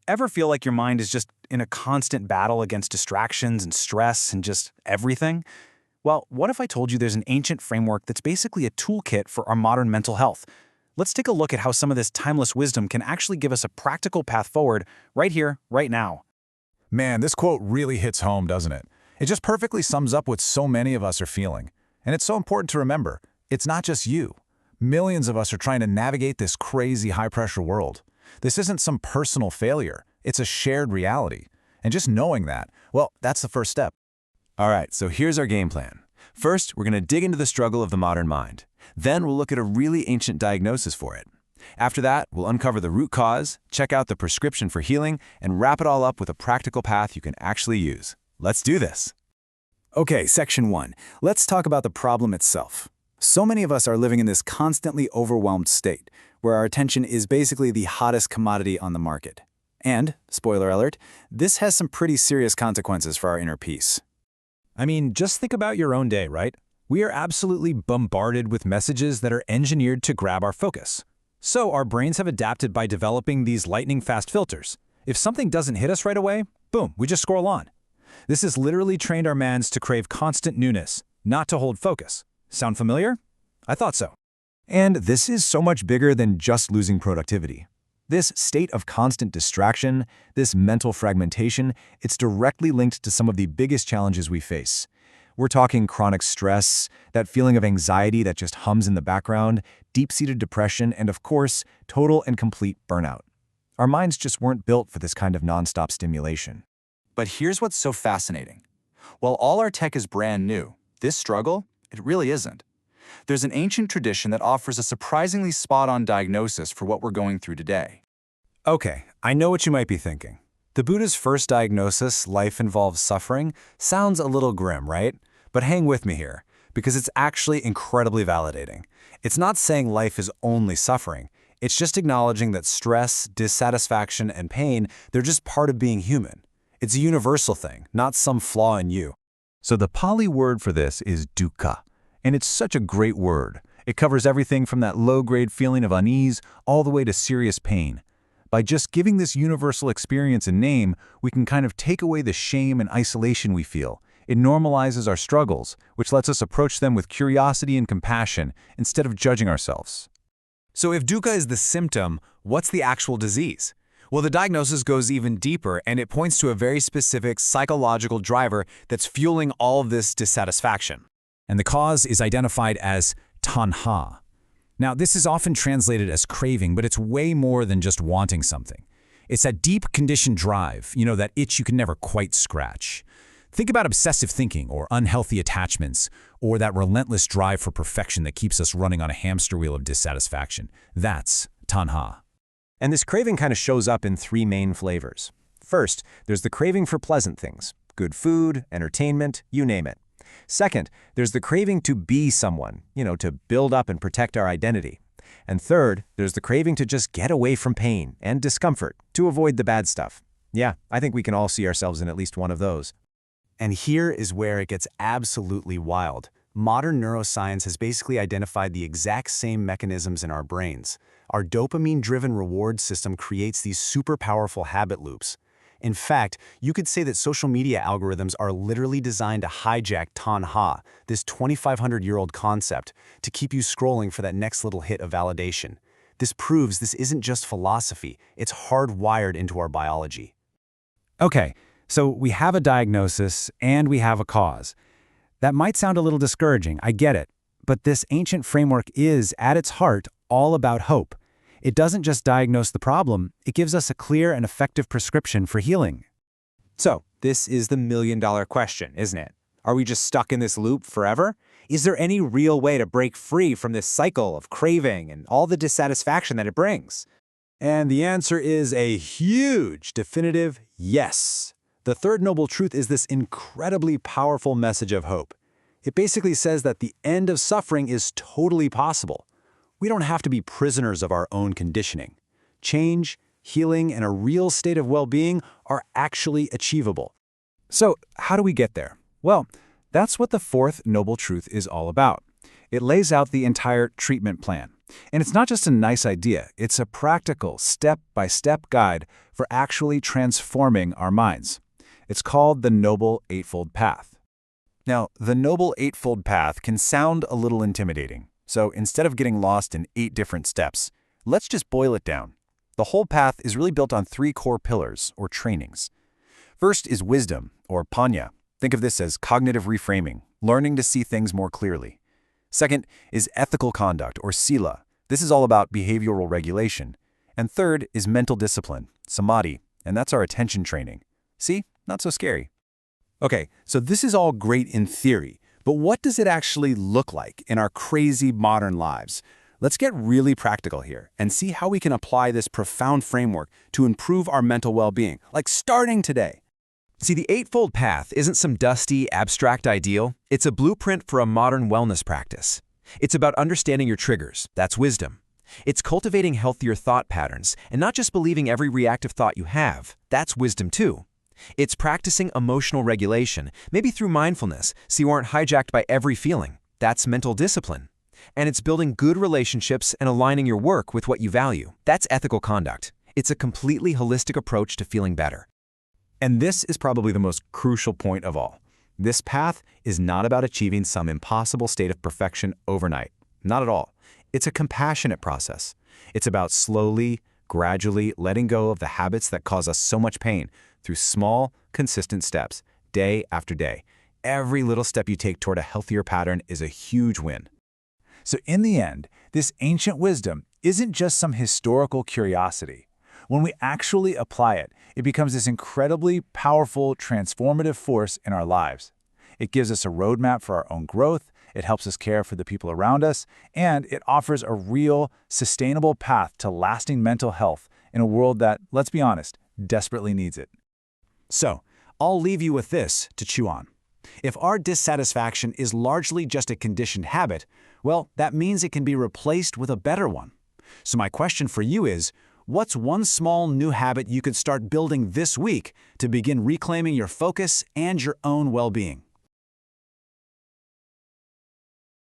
Ever feel like your mind is just in a constant battle against distractions and stress and just everything? Well, what if I told you there's an ancient framework that's basically a toolkit for our modern mental health? Let's take a look at how some of this timeless wisdom can actually give us a practical path forward right here, right now. Man, this quote really hits home, doesn't it? It just perfectly sums up what so many of us are feeling. And it's so important to remember, it's not just you. Millions of us are trying to navigate this crazy high-pressure world. This isn't some personal failure. It's a shared reality. And just knowing that, well, that's the first step. All right, so here's our game plan. First, we're going to dig into the struggle of the modern mind. Then we'll look at a really ancient diagnosis for it. After that, we'll uncover the root cause, check out the prescription for healing, and wrap it all up with a practical path you can actually use. Let's do this. Okay, section 1. Let's talk about the problem itself. So many of us are living in this constantly overwhelmed state, where our attention is basically the hottest commodity on the market. And, spoiler alert, this has some pretty serious consequences for our inner peace. I mean, just think about your own day, right? We are absolutely bombarded with messages that are engineered to grab our focus. So our brains have adapted by developing these lightning-fast filters. If something doesn't hit us right away, boom, we just scroll on. This has literally trained our minds to crave constant newness, not to hold focus. Sound familiar? I thought so. And this is so much bigger than just losing productivity. This state of constant distraction, this mental fragmentation, it's directly linked to some of the biggest challenges we face. We're talking chronic stress, that feeling of anxiety that just hums in the background, deep-seated depression, and of course, total and complete burnout. Our minds just weren't built for this kind of nonstop stimulation. But here's what's so fascinating. While all our tech is brand new, this struggle, it really isn't. There's an ancient tradition that offers a surprisingly spot-on diagnosis for what we're going through today. Okay, I know what you might be thinking. The Buddha's first diagnosis, life involves suffering, sounds a little grim, right? But hang with me here, because it's actually incredibly validating. It's not saying life is only suffering. It's just acknowledging that stress, dissatisfaction, and pain, they're just part of being human. It's a universal thing, not some flaw in you. So the Pali word for this is dukkha, and it's such a great word. It covers everything from that low-grade feeling of unease all the way to serious pain. By just giving this universal experience a name, we can kind of take away the shame and isolation we feel. It normalizes our struggles, which lets us approach them with curiosity and compassion instead of judging ourselves. So if dukkha is the symptom, what's the actual disease? Well, the diagnosis goes even deeper, and it points to a very specific psychological driver that's fueling all of this dissatisfaction. And the cause is identified as tanha. Now, this is often translated as craving, but it's way more than just wanting something. It's that deep conditioned drive, that itch you can never quite scratch. Think about obsessive thinking or unhealthy attachments, or that relentless drive for perfection that keeps us running on a hamster wheel of dissatisfaction. That's tanha. And this craving kind of shows up in three main flavors. First, there's the craving for pleasant things, good food, entertainment, you name it. Second, there's the craving to be someone, to build up and protect our identity. And third, there's the craving to just get away from pain and discomfort, to avoid the bad stuff. Yeah, I think we can all see ourselves in at least one of those. And here is where it gets absolutely wild. Modern neuroscience has basically identified the exact same mechanisms in our brains. Our dopamine-driven reward system creates these super powerful habit loops. In fact, you could say that social media algorithms are literally designed to hijack tanha, this 2,500-year-old concept, to keep you scrolling for that next little hit of validation. This proves this isn't just philosophy, it's hardwired into our biology. Okay, so we have a diagnosis and we have a cause. That might sound a little discouraging, I get it, but this ancient framework is, at its heart, all about hope. It doesn't just diagnose the problem, it gives us a clear and effective prescription for healing. So, this is the million-dollar question, isn't it? Are we just stuck in this loop forever? Is there any real way to break free from this cycle of craving and all the dissatisfaction that it brings? And the answer is a huge, definitive yes. The third noble truth is this incredibly powerful message of hope. It basically says that the end of suffering is totally possible. We don't have to be prisoners of our own conditioning. Change, healing, and a real state of well-being are actually achievable. So, how do we get there? Well, that's what the fourth noble truth is all about. It lays out the entire treatment plan. And it's not just a nice idea, it's a practical, step-by-step guide for actually transforming our minds. It's called the Noble Eightfold Path. Now, the Noble Eightfold Path can sound a little intimidating, so instead of getting lost in 8 different steps, let's just boil it down. The whole path is really built on 3 core pillars, or trainings. First is wisdom, or panya. Think of this as cognitive reframing, learning to see things more clearly. Second is ethical conduct, or sila. This is all about behavioral regulation. And third is mental discipline, samadhi, and that's our attention training. See? Not so scary. Okay, so this is all great in theory, but what does it actually look like in our crazy modern lives? Let's get really practical here and see how we can apply this profound framework to improve our mental well-being, like starting today. See, the Eightfold Path isn't some dusty, abstract ideal. It's a blueprint for a modern wellness practice. It's about understanding your triggers. That's wisdom. It's cultivating healthier thought patterns and not just believing every reactive thought you have. That's wisdom too. It's practicing emotional regulation, maybe through mindfulness, so you aren't hijacked by every feeling. That's mental discipline. And it's building good relationships and aligning your work with what you value. That's ethical conduct. It's a completely holistic approach to feeling better. And this is probably the most crucial point of all. This path is not about achieving some impossible state of perfection overnight. Not at all. It's a compassionate process. It's about slowly, gradually letting go of the habits that cause us so much pain through small, consistent steps, day after day. Every little step you take toward a healthier pattern is a huge win. So in the end, this ancient wisdom isn't just some historical curiosity. When we actually apply it, it becomes this incredibly powerful, transformative force in our lives. It gives us a roadmap for our own growth, it helps us care for the people around us, and it offers a real, sustainable path to lasting mental health in a world that, let's be honest, desperately needs it. So, I'll leave you with this to chew on. If our dissatisfaction is largely just a conditioned habit, well, that means it can be replaced with a better one. So my question for you is, what's one small new habit you could start building this week to begin reclaiming your focus and your own well-being?